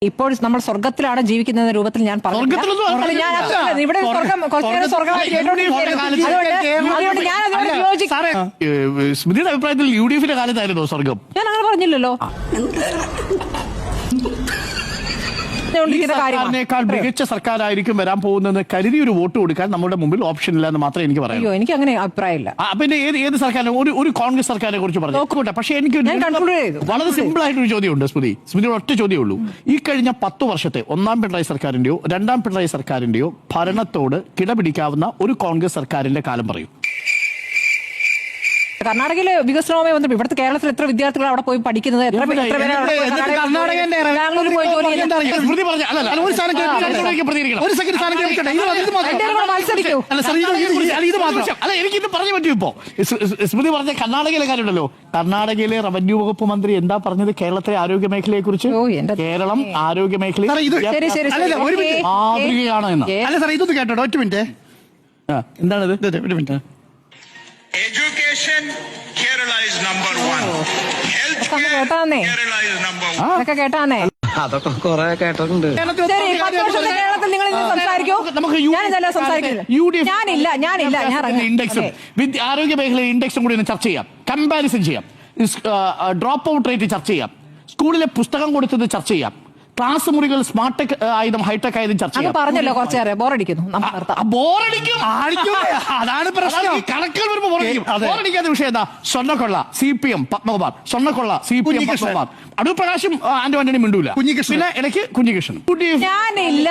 ഇപ്പോൾ നമ്മൾ സ്വർഗത്തിലാണ് ജീവിക്കുന്ന രൂപത്തിൽ ഞാൻ പറഞ്ഞു. ഇവിടെ സ്മൃതിയുടെ അഭിപ്രായത്തിൽ UDFന്റെ കാലത്തായിരുന്നോ സ്വർഗം? ഞാൻ അങ്ങനെ പറഞ്ഞില്ലല്ലോ. സർക്കാരിനേക്കാൾ മികച്ച സർക്കാരായിരിക്കും വരാൻ പോകുന്നത് കരുതി ഒരു വോട്ട് കൊടുക്കാൻ നമ്മുടെ മുമ്പിൽ ഓപ്ഷൻ ഇല്ല എന്ന് മാത്രമേ എനിക്ക് പറയാം. എനിക്ക് അങ്ങനെ അഭിപ്രായമില്ല. പിന്നെ ഏത് സർക്കാരിനെ ഒരു കോൺഗ്രസ് സർക്കാരിനെ കുറിച്ച് പറഞ്ഞു. പക്ഷേ എനിക്ക് വളരെ സിമ്പിൾ ആയിട്ടൊരു ചോദ്യമുണ്ട് സ്മൃതിയുടെ ഒറ്റ ചോദ്യമേ ഉള്ളൂ. ഈ കഴിഞ്ഞ 10 വർഷത്തെ ഒന്നാം പിണറായി സർക്കാരിന്റെയോ രണ്ടാം പിണറായി സർക്കാരിന്റെയോ ഭരണത്തോട് കിടപിടിക്കാവുന്ന ഒരു കോൺഗ്രസ് സർക്കാരിന്റെ കാലം പറയും. കർണാടകയിലെ വികസനവുമായി ബന്ധപ്പെട്ട് ഇവിടുത്തെ കേരളത്തിൽ എത്ര വിദ്യാർത്ഥികൾ അവിടെ പോയി പഠിക്കുന്നത്, എനിക്കിത് പറഞ്ഞു പറ്റും. ഇപ്പോ സ്മൃതി പറഞ്ഞ കർണാടകയിലെ കാര്യമുണ്ടല്ലോ, കർണാടകയിലെ റവന്യൂ വകുപ്പ് മന്ത്രി എന്താ പറഞ്ഞത് കേരളത്തിലെ ആരോഗ്യ മേഖലയെ കുറിച്ച്? കേരളം ആരോഗ്യ മേഖലയിൽ മാതൃകയാണ് എന്ന്. അല്ല സാർ, ഇതൊന്ന് കേട്ടോ, ഒറ്റ മിനിറ്റ്. എന്താണിത്? ഒരു minute. Education, Kerala is number 1. Healthcare, Kerala is number 1. അതൊക്കെ കേട്ടാന്നേ. അതൊക്കെ കുറെ കേട്ടിട്ടുണ്ട്. കേരളത്തിൽ നിങ്ങൾ സംസാരിക്കോ? ഞാനില്ല. ഇൻഡെക്സും ആരോഗ്യ മേഖലയിലെ ഇൻഡെക്സും കൂടി ഒന്ന് ചർച്ച ചെയ്യാം, കമ്പാരിസൺ ചെയ്യാം, ഡ്രോപ്പ് ഔട്ട് റേറ്റ് ചർച്ച ചെയ്യാം, സ്കൂളിലെ പുസ്തകം കൊടുത്തത് ചർച്ച ചെയ്യാം, ക്ലാസ് മുറികൾ സ്മാർട്ട് ടെക് ആയതും ഹൈടെക് ആയതും ചർച്ച ചെയ്യാം. പറഞ്ഞല്ലോ കുറച്ചേറെ ബോറടിക്കുന്നു. അതാണ് പ്രശ്നം. കണക്കുകൾ വരുമ്പോൾ ബോറടിക്കാത്ത വിഷയം എന്താ? സ്വർണ്ണക്കൊള്ള CPM പത്മകുമാർ, സ്വർണ്ണക്കൊള്ള CPM പത്മകുമാർ, അടൂർ പ്രകാശും ആന്റോ ആന്റണി മിണ്ടൂല, പിന്നെ ഇടയ്ക്ക് കുഞ്ഞികൃഷ്ണൻ. ഞാനില്ല.